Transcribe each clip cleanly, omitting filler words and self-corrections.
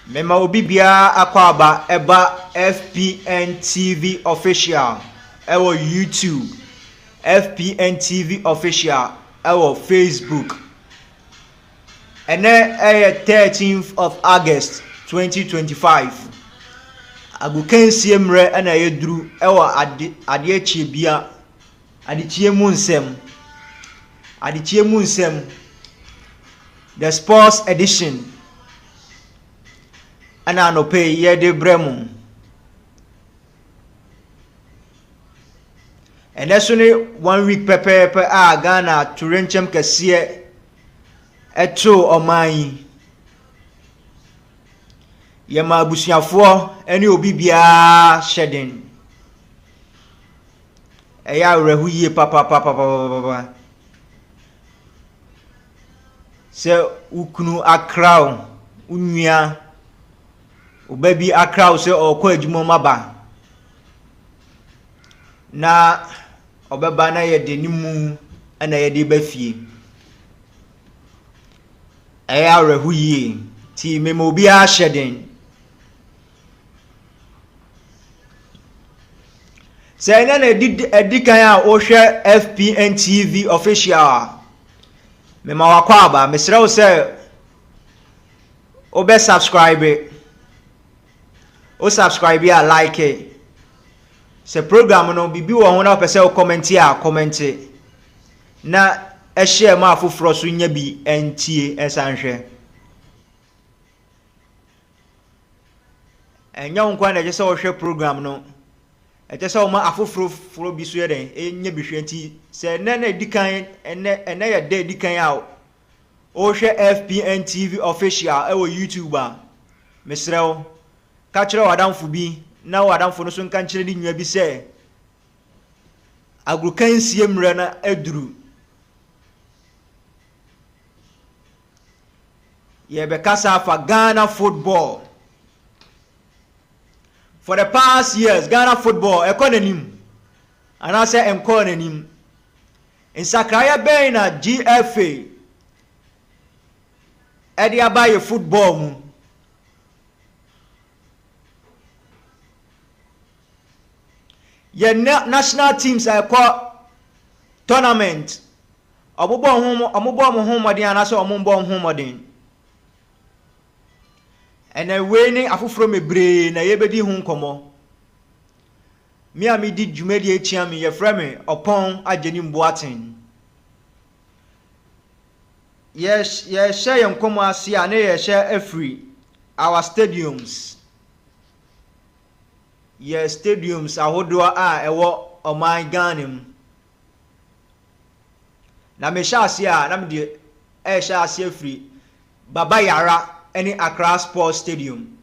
Mema obi bia akwaba eba FPNTV official ewo YouTube, FPNTV official ewo Facebook. Ene 13th of August 2025. Agukensie mre ena yedru ewo ADEKYE bia ADEKYE mu nsem the sports edition ana no pay yede bremu and that's only 1 week per Ghana to renchem kese eto oman yema abusuafo ene obi bia shedin eya rehuye papa se ukunu akraw unua obabi akraw se okọ adwuma maba na obeba na yede nimu na yede bafie eya rehuye ti memo bi a shedin se na edikan a o hwe FPNTV official mema wakwaba mesrew se obe subscribe ya like it. Se program no bibi wo ho na pese o comment na e share ma afoforo so nya bi entie esanhwe enya nkwa na je se wo hwe program no e je se o ma afoforo bi so ye den enya bi hwe nti se na edikan ene ye de edikan a o hwe FPNTV official e wo YouTuber mesrew kachira wadamfo bi na wadamfo no so nka nkyere di nwa bi se agrukansie mre na aduru ye be kasa fa Ghana football for the past years. Ghana football economy ana se economy insakraya be na GFA edi abaye football mu ye national teams are called tournament omubo mo modern anaso omumbo ho modern ene we ni afoforo mebre na yebedi hu nkomo mi amidi dwumadi echia mi ye frame opon ageni mboaten yes share nkomo asia na ye share free our stadiums. Yes, stadiums ahodo a ewo oman Ghana na me sha asia na me de sha asia free Baba Yara any Accra Sports Stadium.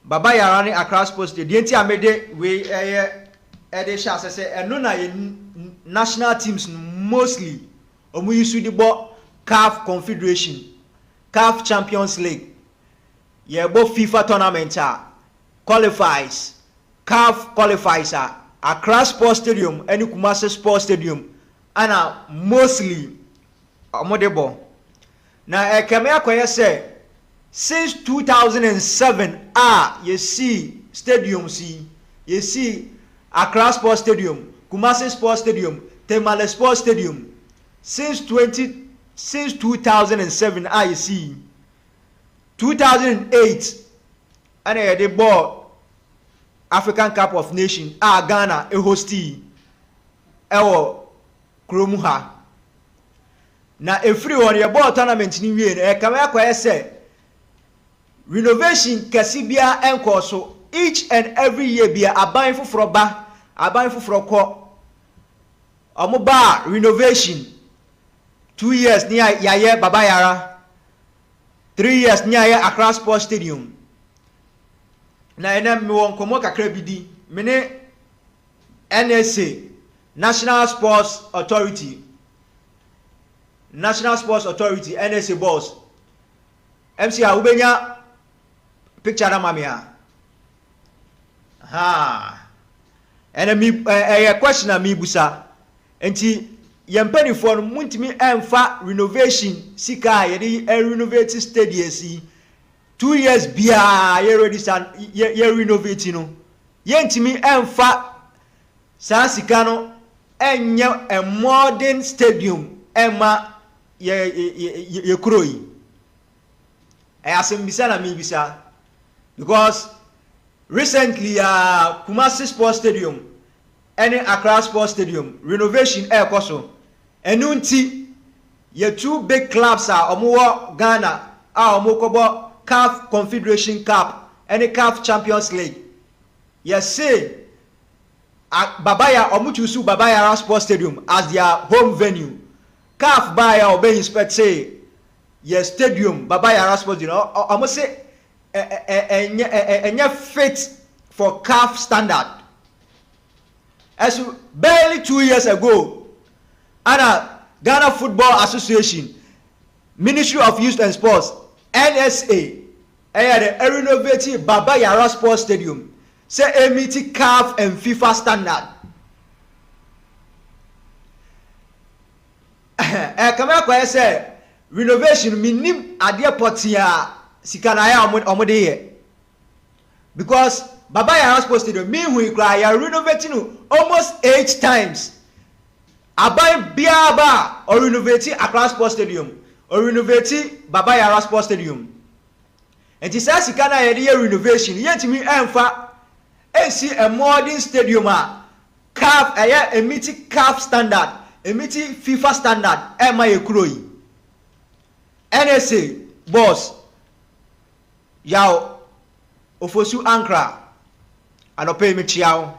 Baba Yara any Accra Sports Stadium enti amede we de sha se eno na national teams mostly omu use the ball CAF Confederation, CAF Champions League. Ye bo FIFA tournament qualifies, CAF qualifies Accra Sports Stadium and Kumasi Sports Stadium and mostly amodebo. Na ekeme akoye say since 2007 you see stadiums you see Accra Sports Stadium, Kumasi Sports Stadium, Temale Sports Stadium since 2007 you see 2008 and they bought African Cup of Nations Ghana a hosti ewo kromuha na everyone ye ball tournament ni wie e kama akwa say renovation kasibia enko so each and every year bia aban foforo ba aban foforo ko omoba renovation 2 years ni yaye Baba Yara 3 years ni yaye Accra Sports Stadium na ena mi won komo kakra bidi mene NSA National Sports Authority NSA boss MC a ubenya picture na mamia ena mi question mi busa enti yempanifo no muntimi emfa renovation sika ye de renovate stadium si 2 years bia ye ready san ye renovate no ye ntimi emfa saa sika no enye a modern stadium ema ye kroi asem bisa na mi bisa because recently Kumasi Sports Stadium and Accra Sports Stadium renovation koso enu nti ye two big clubs are omo Ghana omo kobo CAF Confederation Cup and CAF Champions League. Yes, say Babaya omo choose Babaya Sports Stadium as their home venue. CAF buyer obey inspect say yes stadium Babaya Sports, you know, omo say enya fit for CAF standard. As barely 2 years ago, Ghana Football Association, Ministry of Youth and Sports, NSA, renovated Baba Yara Sports Stadium, say meet CAF and FIFA standard. Kama kwa say renovation minim adia potia sikanaya omode here. Because Baba Yara Sports Stadium me we cry renovating almost 8 times. Abai biaba or renovating Accra Sports Stadium or renovating Baba Yara Sports Stadium. And it says sikana yedi renovation yet me emfa see a modern stadium CAF a meeting CAF standard, a meeting FIFA standard ema ekroi. NSA boss yaw ofosu ankra anope me chiao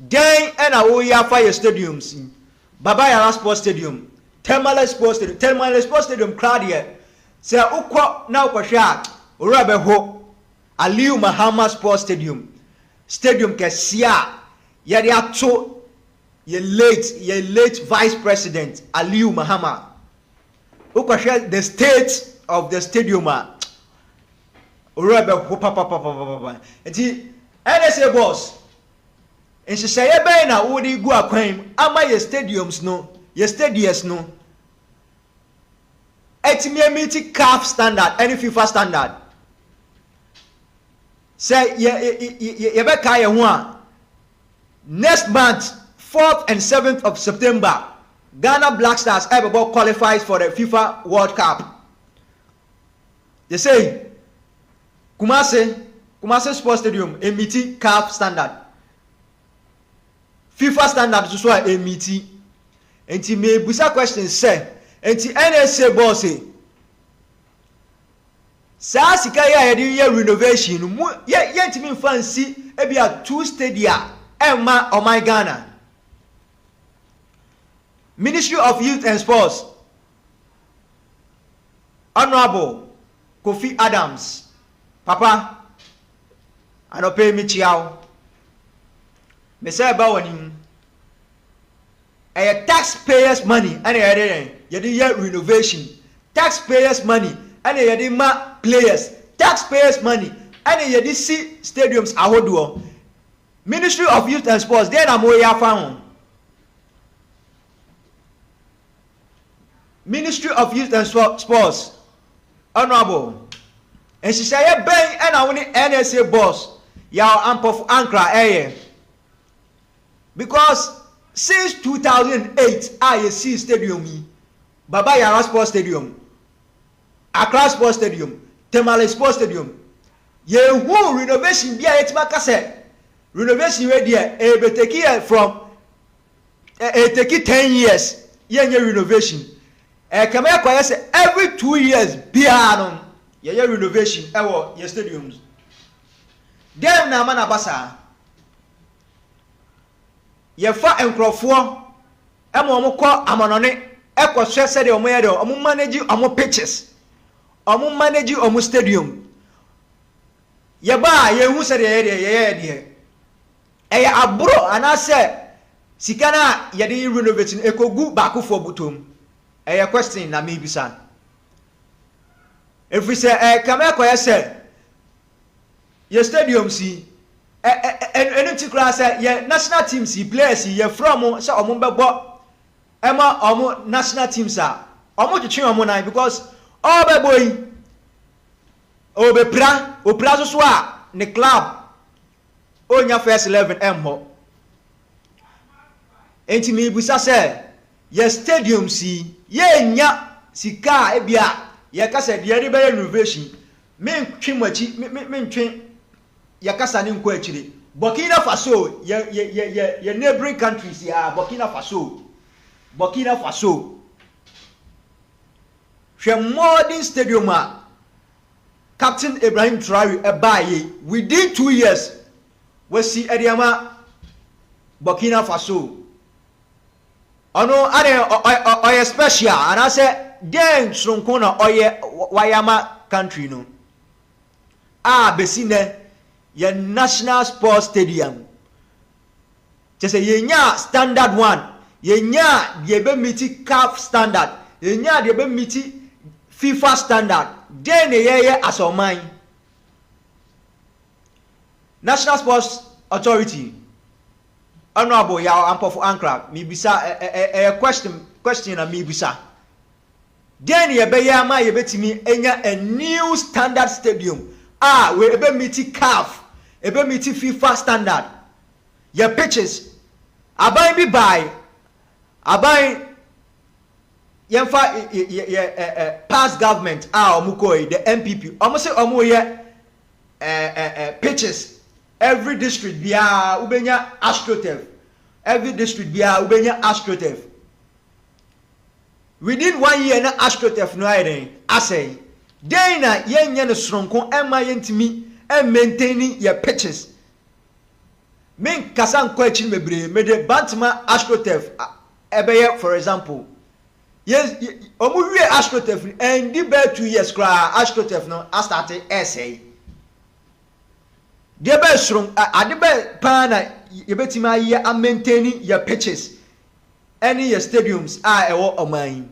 den ena wo ya fire stadiums Baba Yara Sports Stadium, Temale Sports Stadium crowd here say ukwo na ukwhwa ora be ho Aliu Mahama Sports Stadium kesia ye de ato ye late vice president Aliu Mahama ukwhwa the state of the stadium ora be ho papa enti NSA boss and she say ebe na wo di gu akwan ama ye stadiums no ye stadiums no etimi meet CAF standard any FIFA standard say ye be kai ho a next month 4th and 7th of September Ghana Black Stars ever qualifies for the FIFA World Cup. They say Kumasi Sports Stadium meet CAF standard, FIFA standard to so a meeting. Enti me busa question say enti NSA boss say sa sika ya ye renovation mu ye ntimi fancy e bia 2 stadia emma o my Ghana. Ministry of Youth and Sports Honorable Kofi Adams papa anope mi chiao me say ba wani taxpayers money and ye renovation, taxpayers money and ye ma players, taxpayers money and ye see stadiums ahodo. Ministry of Youth and Sports then amoya found. Ministry of Youth and Sports Honorable and she say ben and I want NSA boss ya ampof ankra because since 2008 I see stadium Baba Yara Sports Stadium, Accra Sports Stadium, Temale Sports Stadium ye who renovation bia etimaka say renovation we there be take from take 10 years ye renovation kama kwa say every 2 years bia no ye renovation ewo ye stadiums dem na mana basa ye fa enkrofo emo kɔ amanone ekɔhwɛ sɛ de omo ye de omo manage omo pitches omo manage omo stadium ye ba ye hu sɛ de ye ɛyɛ aburo anase sika na ye de renovating ekogu baakofo butom ɛyɛ question na me bisa every say kama ekɔyɛ sɛ ye stadium si enti kura say ye national teams players ye from say omo bebo ema omo national teams omo twetwe omo nan because all beboy opra so a ne club onya first 11 emho enti me busa se ye stadium si ye nya sika e bia ye kasa de re be renovation me ntwemachi me ntwe ye kasa ne nko akire Burkina Faso ye neighboring countries ya Burkina Faso hwe modern stadium a Captain Ibrahim Traoré ebaye within 2 years we see Ediama Burkina Faso ono ade oye special and I say den sonko na oye wayama country no besine ye national sports stadium just say yenya standard one yenya de be meet CAF standard yenya de be meet FIFA standard den ye asoman National Sports Authority honorable ya ampofu ankra mi bisa question na mi bisa den ye be ya ma ye betimi enya a new standard stadium we ebe meet CAF ebe meet FIFA standard your pitches aban bi buy aban yemfa past government omukoi the MPP omose omoye pitches every district bia ubenya astroturf every district bia ubenya astroturf within 1 year na astroturf no ayren asay den na yenye no sronko ema yentimi maintaining your pitches min kasan ko achi mebre mede bantama astroturf ebeye for example yes omu wie astroturf and the be 2 years kra astroturf no start essay de be sron ade be pana yebetima ye maintaining your pitches any your stadiums ewo oman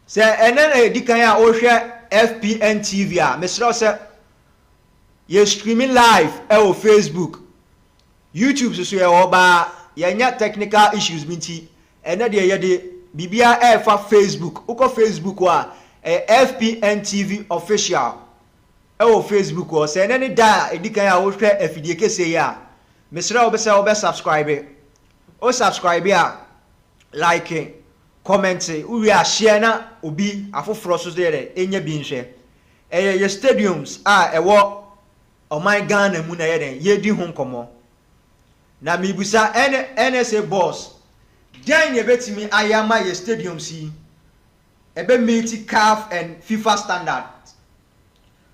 se enen edikan a o hwe FPNTV mesra se ye streaming live on Facebook YouTube so ye oba ye nya technical issues minti ene de ye de bibia fa Facebook uko Facebook wa FPNTV official on Facebook o se ene ni da edikan a o hwe afidie kese ya mesra obese obe subscribe o subscribe ya like comment we are share na obi afoforo so there enya bi nhwe ye stadiums ewo oman Ghana mu na ye den ye di ho nkomo na mibusa NSA boss den ye betimi ayama ye stadiums yi ebe meet CAF and FIFA standard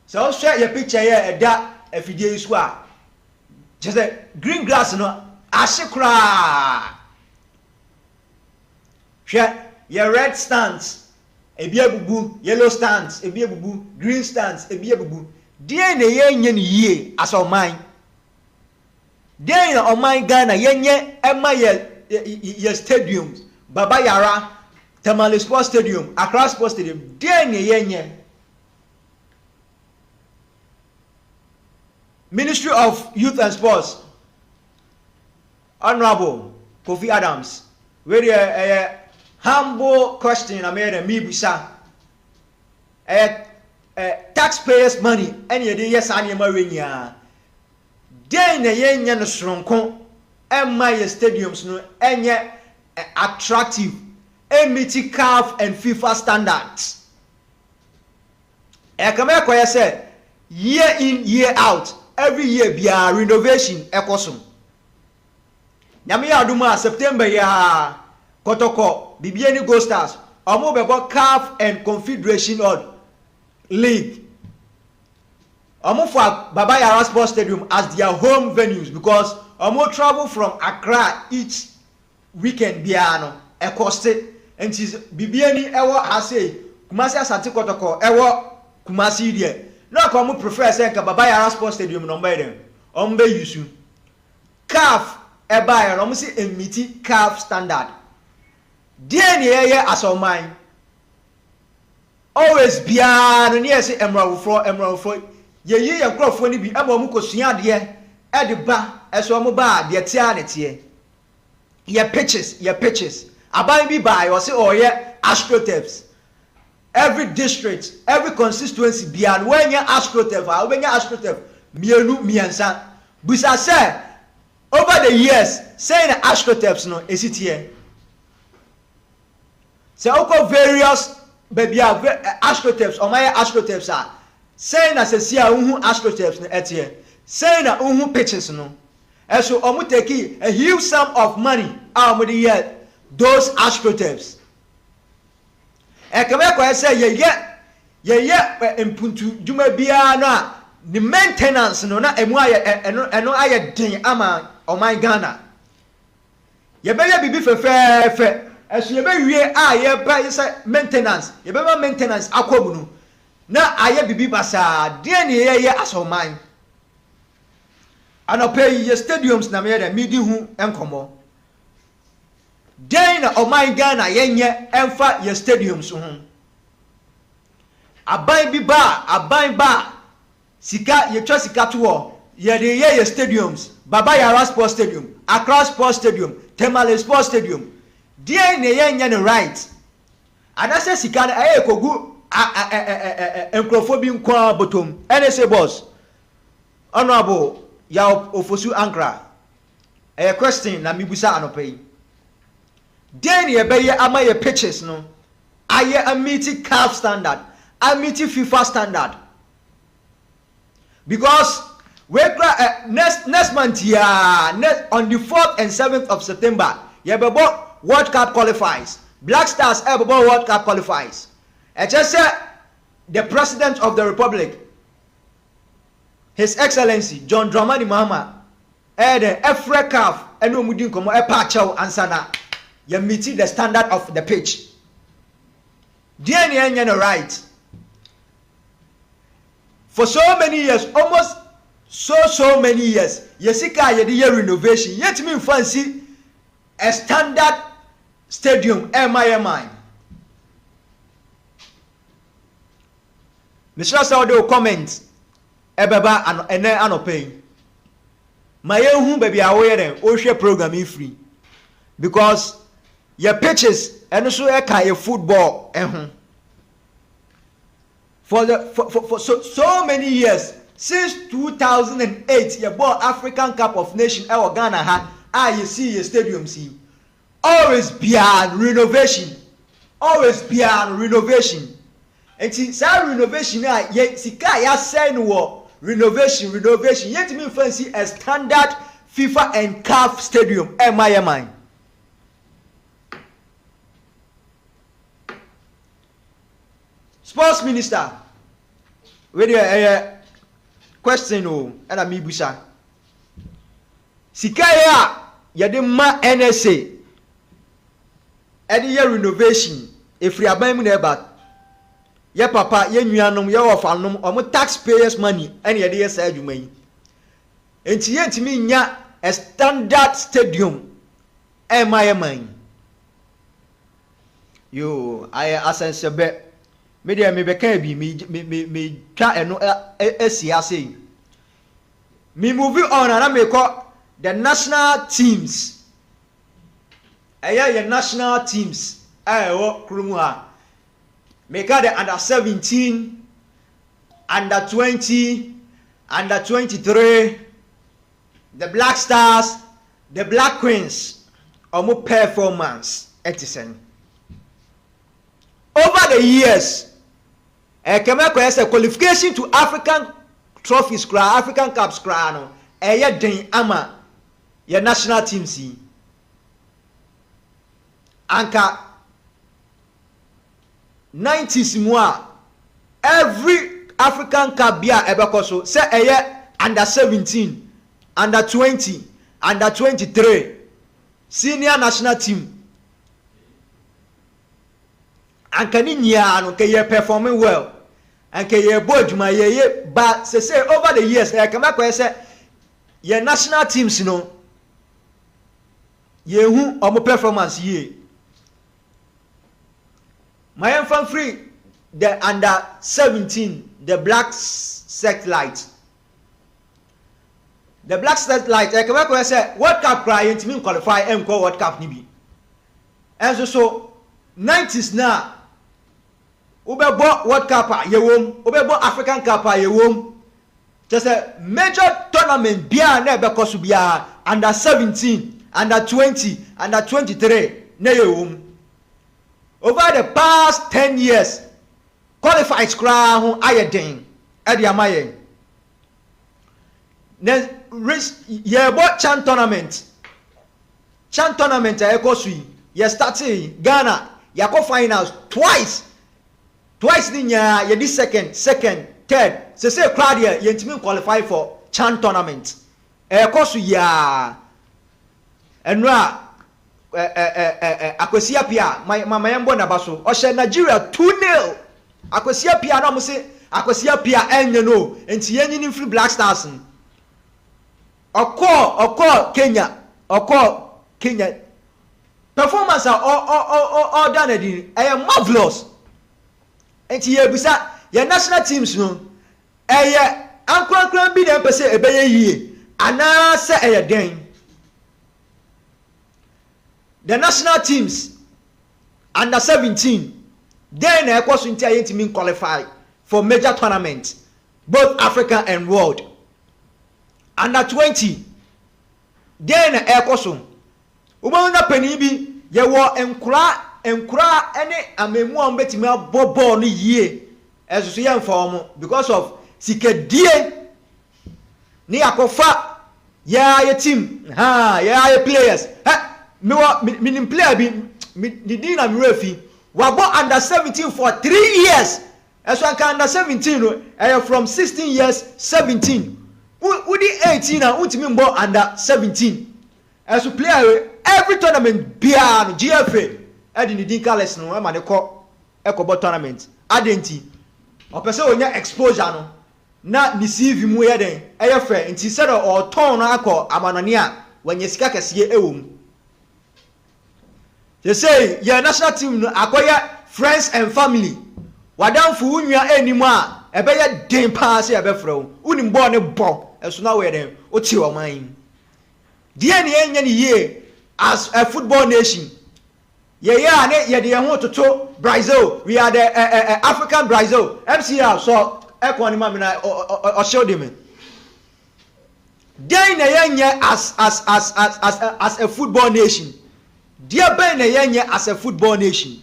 so share your picture here eda afidie isu just green grass no ashikra your red stands ebi abubu yellow stands ebi abubu green stands ebi abubu dey na yenye ni yie asoman dey na oman Ghana yenye ema ye stadiums Baba Yara Tamale Sports Stadium Accra Sports Stadium dey na yenye Ministry of Youth and Sports Honorable Kofi Adams where humble question I made a mibusa taxpayers money and ye yes ani marinya den na yenya no sronko emma ye stadiums no enye attractive emiti CAF and FIFA standards come here say year in year out every year bia renovation ekosom nyame ya aduma September ya Kotoko Bibiani Gold Stars omo bebo CAF and Confederation League omo for Baba Yara Sports Stadium as their home venues because omo travel from Accra each weekend biano ekoste and is Bibiani ewo ase Kumasi Asante Kotoko ewo Kumasi there no ko prefer say ka Baba Yara Sports Stadium no mbere dem ombe yusu CAF eba ya omo si emiti CAF standard den ye asoman always bia no ne say emrawofo ye ye krofo ni bi aba mu kosua de e de ba eso mo ba de tia ne tie ye pitches aban bi ba yo say oye astroturfs every district, every constituency beyond when you astroturf, I when you astroturf, mienu miensa. Busa say over the years, saying the astroturfs no is it here. So oko various baby astroturfs or my astroturfs are saying as a sia unhu astroturfs no etie. Saying na unhu pitches no. And so omu take a huge sum of money out of the year those astroturfs. E kama kwa say ye impuntu juma bia na the maintenance no na emu aye den ama o my Ghana. Ye be bibi fe eso ye be wie ye ba say maintenance ye be maintenance akobu no na aye bibi basa de ne ye asoman. Ano pay ye stadiums na me de midi hu enkomo. Den na o my Ghana yenye emfa ye stadiums hu. Aban ba sika ye twa sika to ye de ye stadiums. Baba Yara Sports Stadium, Accra Sports Stadium, Temale Sports Stadium. Den ne yenye ne right. Anase sika na kogu enkrofo bi nkwa bottom. NSA boss. Honorable ya ofosu ankra. A question na mibusa anopai. Den ye be ye ama ye pitches no. Aye a meet CAF standard. I meet FIFA standard. Because we next month on the 4th and 7th of September, Yebebo World Cup qualifies. Black Stars Ebebo World Cup qualifies. I just said the President of the Republic, His Excellency John Dramani Mahama, the Africa and Umudin Komo Epacho Ansana, you meet the standard of the pitch. DNA right. For so many years, almost so many years, Yesika yedi renovation. Yet me fancy a standard stadium. MI. Mr. Saudi comment. Ebeba and anopay. My own baby aware them. Oshe program free because your pitches and also your football. For so many years, since 2008, you bought African Cup of Nations our Ghana had you see your stadium see. Always beyond renovation. Always beyond renovation. And see that renovation ye sika ya say no renovation. Yet me fancy a standard FIFA and CAF stadium. MI. Sports Minister, with a question and a mibusa. Sikaya yadima NSA any year renovation if we are buying neighbor. Ye papa, ye nuanom, ye orphanum, or taxpayers' money, and ye dear said you may. And to me, nya a standard stadium. MI. You, I assess a bet. Media me be me try and no SCRC. Me moving on and I may call the national teams. Your national teams. What Krumwa. Make the under 17, under 20, under 23, the Black Stars, the Black Queens, more performance. Etisen. Over the years, a qualification to African trophies, African Cups, den ama your national team see. Anka 90s more every African Cup bia ebekoso say under 17, under 20, under 23 senior national team. And can no ke performing well and ke ye boduma ye but say over the years come back say your national teams ye hu omo performance ye my fan free the under 17 the Black Satellite come back say World Cup cry to qualify World Cup ni bi and so 90s now Ubebo World Cup ye wom, ubebo African Cup ye wom. Just a major tournament bia na be kosu bia under 17, under 20, under 23 na ye wom. Over the past 10 years, qualified kra ho ayeden e de amaye. Then ye bo Chan tournament. Chan tournament e kosu ye starting Ghana yako finals twice ninya ye di second third say crowd here ye ntimi qualify for Chan tournament koso ya enra Akwasia Pia mama yembo na baso o she Nigeria 2-0 Akwasia Pia na mo se Akwasia Pia enye no enti yenyi ni free Black Stars okọ Kenya performance all done it marvelous. And ye bisa your national teams no ankran bi dem pese ebeye yie ana se den. The national teams under 17 then e kwaso nti ayentimi qualify for major tournaments both Africa and world. Under 20 then e kwaso Ubona pani bi ye wo enkura ene amemu a mbetimi abobo no yie esusu ye mfa because of sikedie ni akofa ye team ye players minim player bi di na mrefi wabo under 17 for 3 years eso anka under 17 no from 16 years 17 udi 18 and untimi mbo under 17 as a player every tournament bia GFA edi ni din callers no e ma ne ko ekobo tournament adenti opese onya exposure no na ni CV mu ye den eye fe nti se do o ton no akọ amanone a wanya sika kese ewom they say your national team no akoya friends and family wadamfu unwa enimu a ebeye den pa se ebefra wo unim bo ne bo eso na we den o ti o man die ne enya ne ye as a football nation ye ne ye de ho toto Brazil we are the African Brazil MCR so ekon ma me na o show them die ne enya as a football nation die be ne enya as a football nation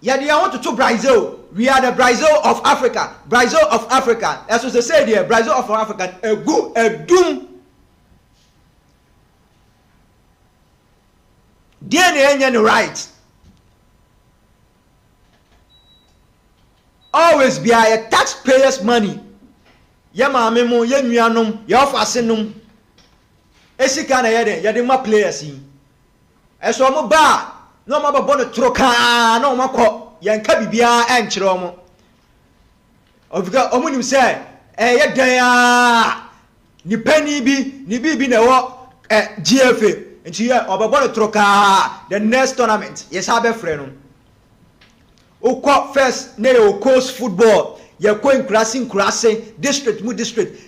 ye de ho toto Brazil we are the Brazil of Africa. Brazil of Africa. As we say there, Brazil of Africa. A doom. DNA right. Always be a taxpayers' money. Yama memo, yenuanum, yofasenum. Esika na yede, yede ma players yi. Eso mo ba, no ma babo no troka, no ma ko. Yanka bibia enkyere omo ofika omunim se ye dan a ni pani bi ni bibi na wo GFA nti ye obabo troka the next tournament yes have friend no ukọ first na ye coast football ye ko nkurase district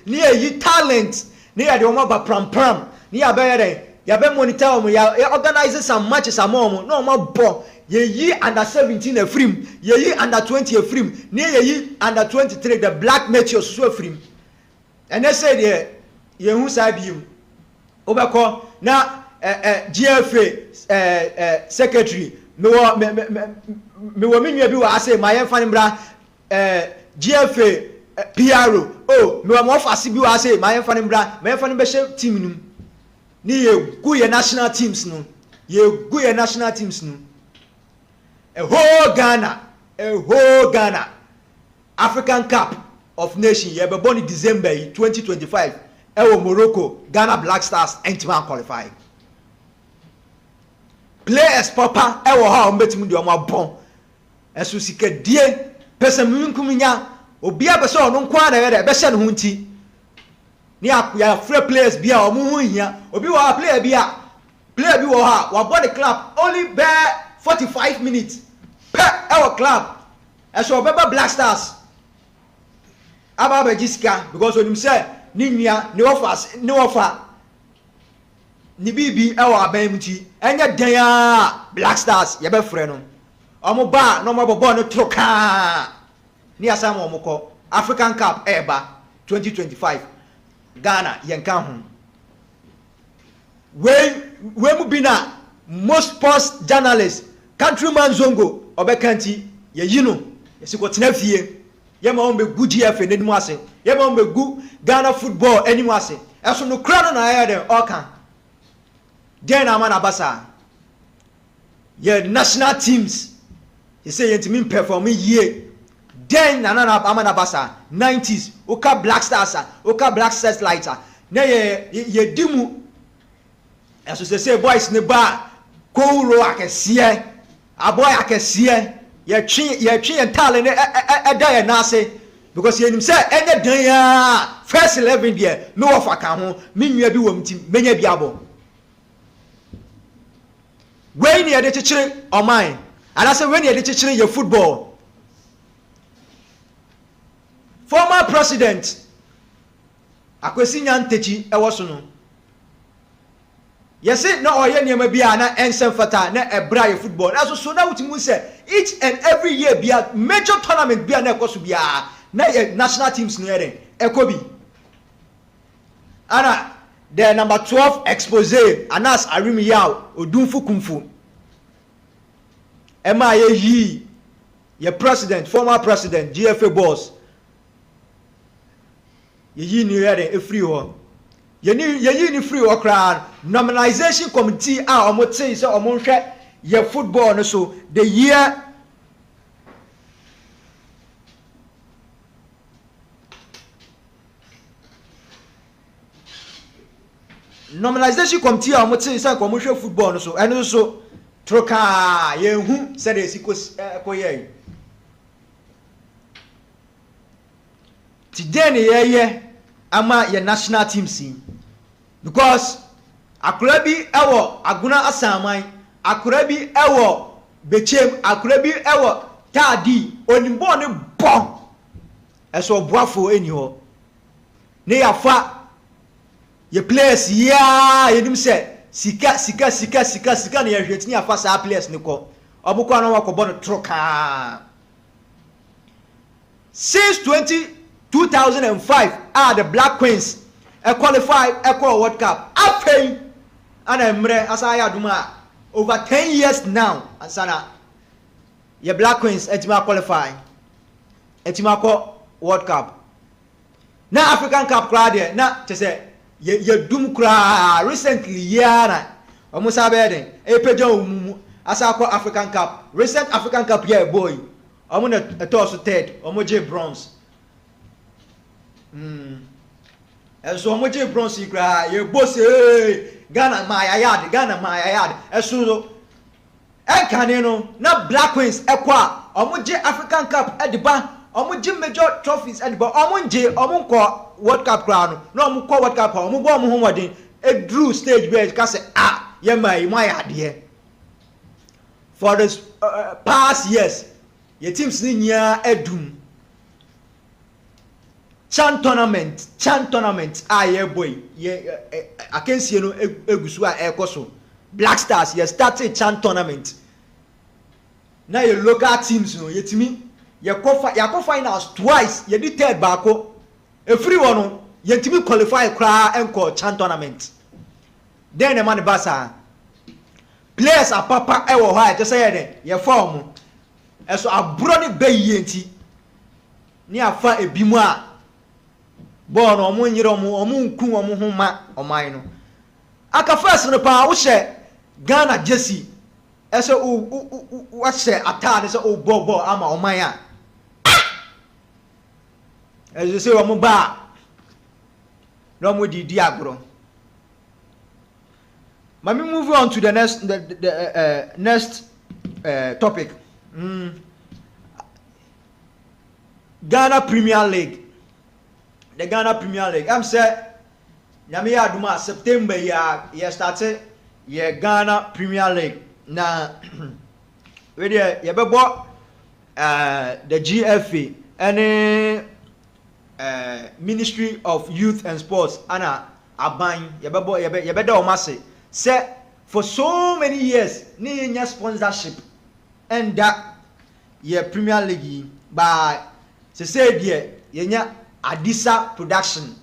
ni ye talent ni ye de omo ba pram ni ya be ye den ya be monitor omo ya organize some matches among no omo bo ye under 17 a frame ye under 20 a frame ne ye under 23 the black meteors so frame and they say there ye hu sa bium obekọ na GFA secretary me wo menua bi wa say my fan mbra GFA PRO me wo office bi wa say my fan mbra my fan be share team num ni ye gu ye national teams no a whole Ghana African Cup of Nations ye be born in December 2025 ewo Morocco Ghana Black Stars entiman qualify players papa ewo ha o mbetimu de o ma bon eso sikadie pesa munkuminya obi abese ono nkwa na ye be hye ne ho nti ni ya free players bia o mu hia obi wa player bi wo ha wa body club only bear 45 minutes per our club eso obeba Black Stars aba Jessica because when him say ni nua ni offer ni bibi e wa aban muti enye dan a Black Stars ye be frɛ no omo ba no mo bobo no troka ni asam omo kɔ African Cup eba 2025 Ghana yenka ho we mu bina most sports journalists countryman zongo obekanti ye yino yesiko tena fie ye ma ombe gu GF n'animu ase ye ma ombe gu Ghana football animu ase eso no kra no na aye den oka den na mana basa ye national teams you say yentimi perform ye den na amana basa 90s oka Black Stars oka Black Stars lighter na ye dimu eso say boys ne ba kowro akese aboy akese ye twi entale ne eda ye nase because ye nim say enye dan ya first 11 there me wo fa ka ho me nwua bi wo mtim menya bi abo we ni ye de chichire oman and say we ni ye de chichire ye football former president Akwesi Nyantechi ewo so no yesi na oye niema bia na NSEM fata na ebra ye football na so na wutimu say each and every year bia major tournament bia na ekoso bia na ye national teams no ere ekobi ana the number 12 expose Anas Arimi Yaw odunfu kumfu ema ye president former president GFA boss ye ni ere e free ho ye ni free ho kra nominalization committee a omo tey say omo hwe ye football no so the year nominalization committee a omo tey say omo hwe football no so eno so troka ye hu say dey koye today ye ama ye national team si because akura bi ewo aguna asaman akura bi ewo bechem akura bi ewo tadi onimbo ne bon eso boafo eni ho ne yafa ye players ya yenim se sika na ye hwetini afa sa players ne ko obukwa no wakobo no troka since 2005 the Black Queens qualified World Cup after and emre asaya duma over 10 years now asana ye Black Queens etima qualify etima ko World Cup na African Cup kra de na te say ye dum kra recently yana omusa be den epeja omumu asa ko African Cup recent African Cup yeah boy omu na toss third omu je bronze eso omu je bronze kra ye boss Ghana my yard eso so enkane no na Black Queens ekwa omu je African Cup ediba omu je major trophies ediba omu je omu ko World Cup crown no omu ko World Cup omu bo omu homodin e drew stage where ka say ye my yard here for the past years your teams ni nya edum chan tournament ye boy ye akensie no egusu a ekoso Black Stars ye started chan tournament na your local teams no yetimi ye ko finals twice ye did third baako every one yetimi qualify kra enko chan tournament then the man basa players are papa e wo ha je say ye form eso aburo ne bayi enti ni afa ebimu a ball no omo nyire omo nku omo homa oman no aka first no pa wo hye Ghana jersey eso wo hye atade so o bobo ama oman a as you say omo ba no mo di agro. Let me move on to the next topic. Ghana Premier League. The Ghana Premier League. I'm saying, Nyame aduma September ya started ye Ghana Premier League. Na we there ye bebo the GFA and Ministry of Youth and Sports ana aban ye bebo ye beda o mase say for so many years ni nya sponsorship and that ye Premier League by say there yenya Adisa Production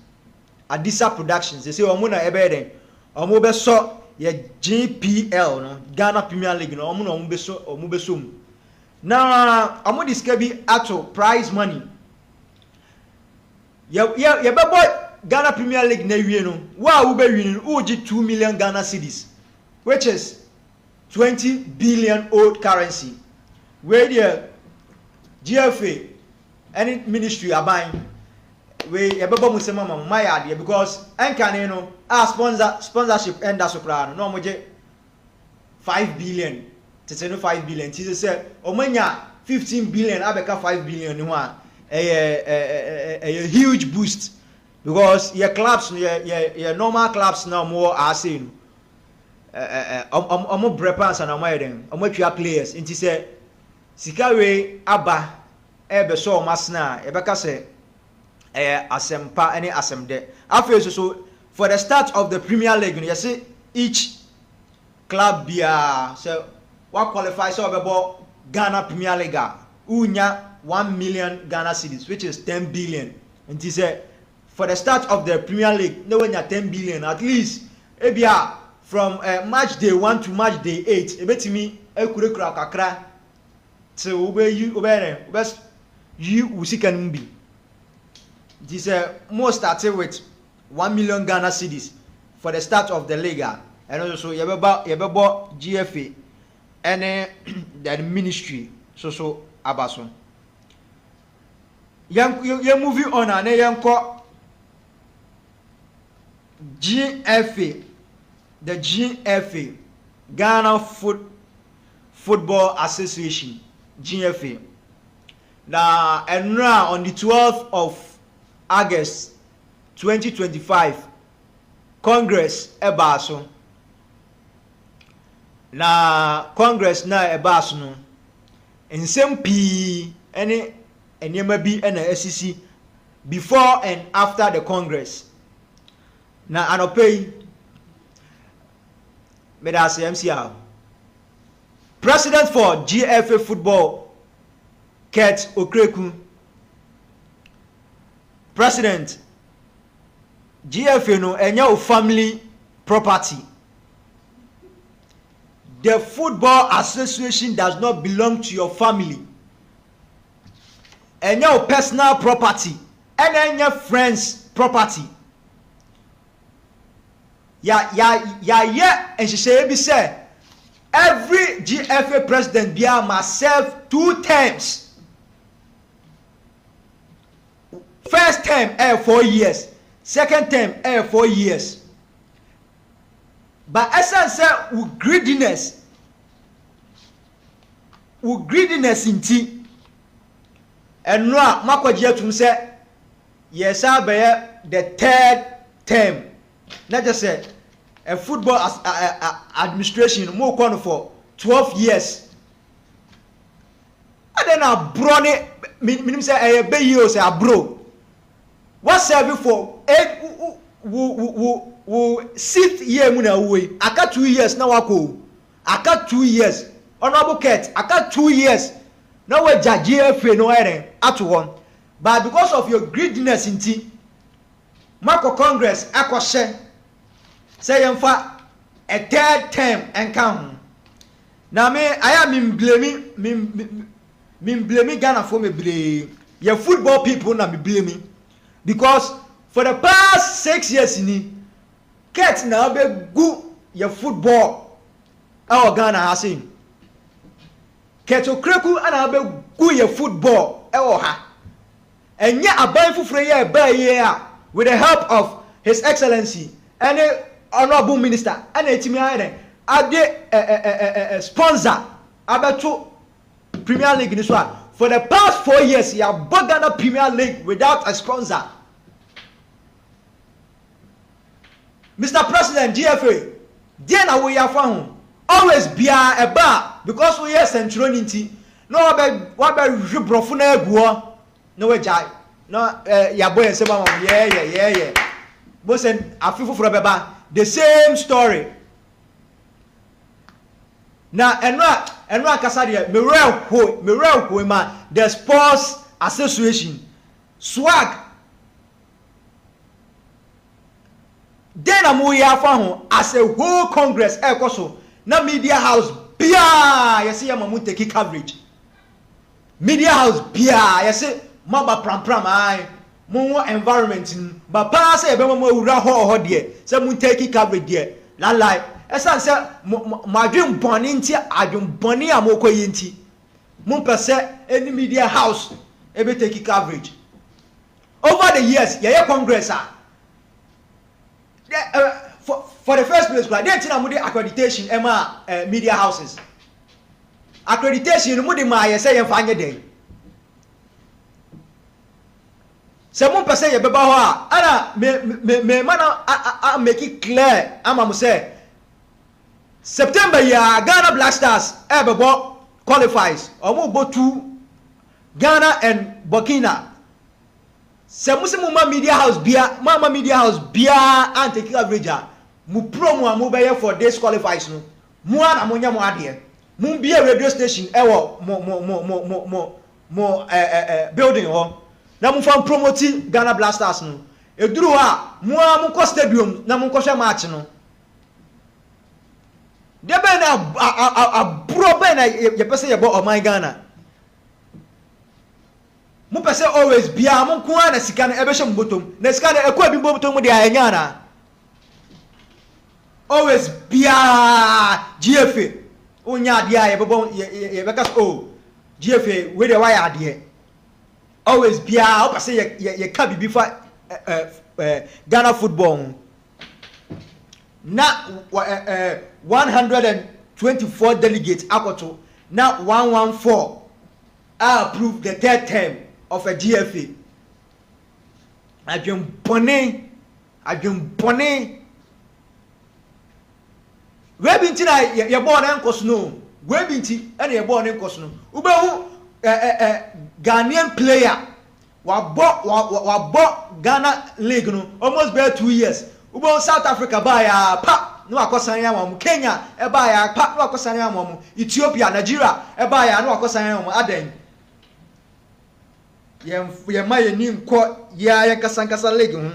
say omo na ebe den omo be so ye GPL no Ghana Premier League no omo be so na omo describe ato prize money ye bebo Ghana Premier League na wie no wa wo be win wo gi 2 million Ghana cedis, which is 20 billion old currency, where the GFA any ministry aban we ebebo musema mama ya because enkane no a sponsorship enda sopra no mo je 5 billion tete no 5 billion ti say omanya 15 billion abeka 5 billion ni ho a huge boost, because your clubs your normal clubs now more are saying omo brepas and omo eden omo twa players inti say sika we aba ebe so masna ebeka say asempa any asemde after so for the start of the Premier League you see each club bia so what qualifies so about Ghana Premier League unya 1 million Ghana cedis, which is 10 billion, and he said for the start of the Premier League no when you 10 billion at least ebia from match day 1 to match day 8 ebetimi ekurekura kakra so you usika numbi. This most started with 1 million Ghana cedis for the start of the league, and also yebeba GFA and the ministry so abason. You're moving on and yanko GFA, the GFA Ghana Football Association GFA. Now and now on the 12th of August 2025 Congress ebaso na Congress na ebaso no nsem pi ene enyema bi na SEC before and after the Congress na anopei medase MCR president for GFA football Kurt Okreku. President, GFA no enya family property. The football association does not belong to your family. Enya personal property. Enya friends property. And she say every GFA president bia must serve 2 terms. First term 4 years, second term 4 years. But essence with greediness in tea. And no makwaji to say yes the 3rd term. Not just say a football administration more corner for 12 years. And then I brought it minimum say a bay years a bro. What serving for 8 who sit here muna away. I got 2 years now I got 2 years. Honorable Kurt, I got 2 years. Now we GFA no at one. But because of your greediness in tea, Marco Congress akoshe say yemfa a 3rd term and come. Now me I am blaming Ghana for me blame. Your football people na me blaming. Because for the past 6 years Kurt now be good your football our Ghana has seen. Kurt Okreku and be good your football ha. And yet a buy for free year with the help of His Excellency and the Honorable Minister and the team a sponsor about Premier League in this one. For the past 4 years, you have bought Ghana Premier League without a sponsor. Mr. President, GFA, then we are found always be a bar because we are centrality. No, what about Brofuna Gua? No, jai. No, ya boy and someone, yeah. Bosen, I feel for a the same story. na enwa kasa de me real ho ma the sports association swag then amu ya fa ho as a whole congress ekoso na media house bia yesi ya mamu take coverage media house bia yesi maba pram ai mo environment ba pa say be mo wura ho de say mu take coverage de la lie esan say madwem boni nti adwem boni amoko yenti mu pese any media house e be take coverage over the years ye congress for the first place they tina mu de accreditation ema media houses accreditation mu de ma ye say ye fa anye den se mu pese ye beba ho ana me mana make it clear ama mu say September ya Ghana Black Stars bebo qualifies omo go to Ghana and Burkina se musimu ma media house bia and take average mu promo amu be for this qualifies no mu ana mo nya mo ade mu bia radio station ewo mo building ho na mu fan promote Ghana Black Stars no eduru ha mu ko stadium na mu ko hwe match no de be na abro be na ye pese ye bo o my Ghana mu pese always bia mu ko na sika na ebe hye mbotom na sika na ekwa bi mbotom de anya na always bia GFA onya ade a ye bebo ye beka GFA we de why ade always bia o pese ye ka bibi fa Ghana football na 124 delegates akoto na 114 approved the third term of a GFA. Adwem bone we binti na ye born enkoso no we binti na ye born enkoso no ubehu Ghanaian player wa Ghana league no almost be 2 years ubehu South Africa ba ya pa no akosan ya mo Kenya e ba ya pa no akosan ya mo Ethiopia Nigeria e ba ya no akosan ya mo adan ye maye ni nko ya kasankasa league hu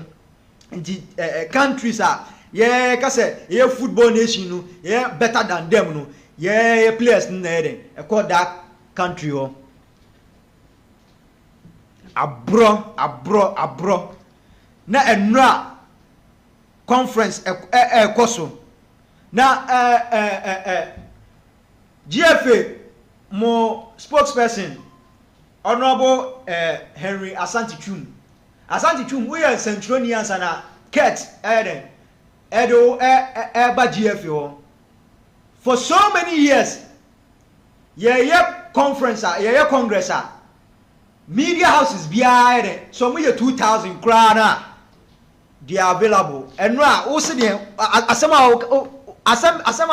nti countries ye kase ye football nation no ye better than them no ye players na eden e call that country ho abro na enra conference koso na GFA mo spokesperson Honorable Henry Asante Twum we are Centronians and Kurt Eden Edo Eba GFA for so many years conference congress media houses behind so we 2000 krana they are available and now also the asema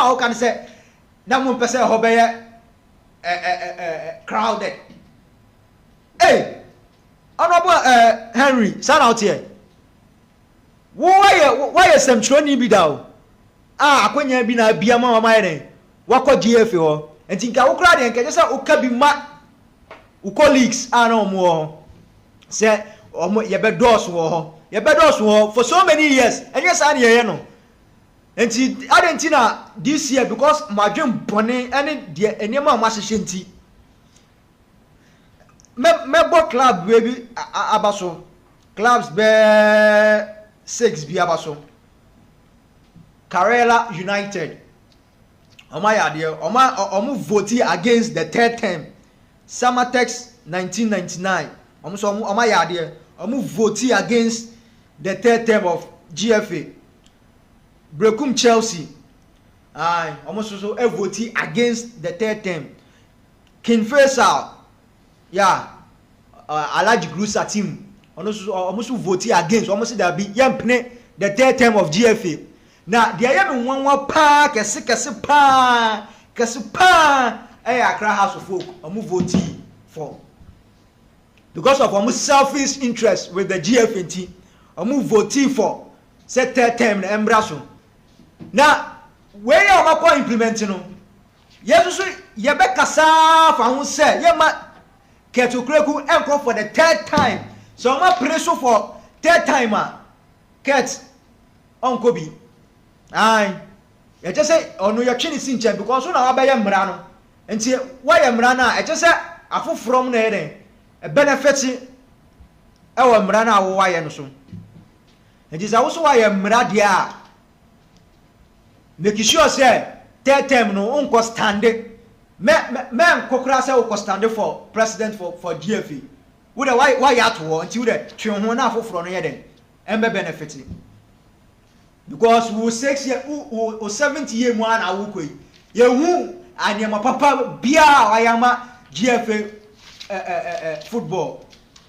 how can say na mo pese ho be crowded. Hey, Honorable Henry, stand out here. Why is some training be down? Akwenya bi na bia mama mayre. Wako GFA ho. Enti nka wo kra de nka je sa uka bi ma u colleagues na omo say omo ye be dos ho. Ye be dos ho for so many years. Enye sa na ye no. Enti Argentina this year because madwem bone ene de enema ma hye enti me club baby abaso clubs be 6 bi abaso Karela United omu vote against the third term Samatex 1999 omu vote against the third term of GFA Brekum Chelsea omu so vote against the third term King Faisal Alaji Grusa team almost vote against almost there be yampne the third term of GFA na there yam nwanwa pa kese pa Accra House of Folk vote for because of almost selfish interest with the GFA team vote for say third term na embraso na where you are implementing no yesu yebekasa fa ho se yema ketokreku enko for the third time so ma pray so for third time ket onko bi ai ye just say onu ye twini si nche because so na wa be ye mra no enti wa ye mra na e just say afofrom na ye den e benefit e wa mra na wo wa ye no so enti za wo so wa ye mra dia make sure say third term no onko stand me kokra say wo stand for president for GFA wo de why ya to wo enti wo de twe ho na afoforo no ye den embe benefit because we 6 year o 70 year mu ana wo koi ye hu anyama papa bia ayama GFA football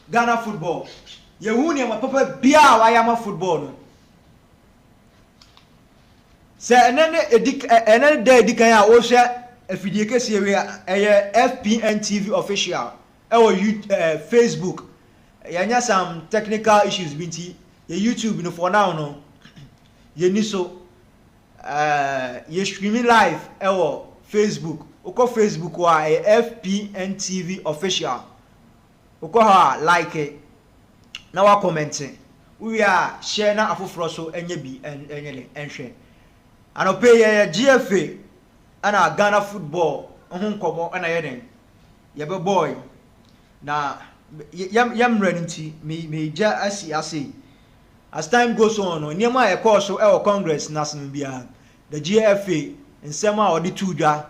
Ghana football ye hu ne papa bia ayama football no se enene de edikan a wo hwe afidie kese we eye FPNTV official e wo Facebook yanya some technical issues binti ye YouTube no for now no ye ni so ye streaming live e wo Facebook uko Facebook wa FPNTV official uko ha like na wa comment we are share na afoforo so enye bi enye enhwe anope ye GFA ana Ghana football ohun komo ana ye den ye be boy na yam renti me ja asi as time goes on niema e course so e Congress national bia the GFA NSEM a odi tudwa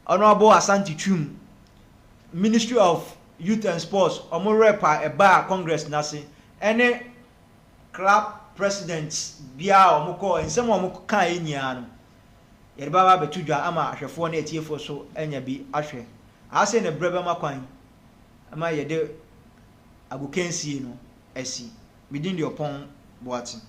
honorable Asante Twum Ministry of Youth and Sports omo repa e ba Congress nase ene club presidents bia omo ko NSEM omo kan enyia no ye ba betudwa ama ahwefo na etiefo so enya bi ahwe ase ne brebe makwan ama ye de agokensie no esi within the upon boating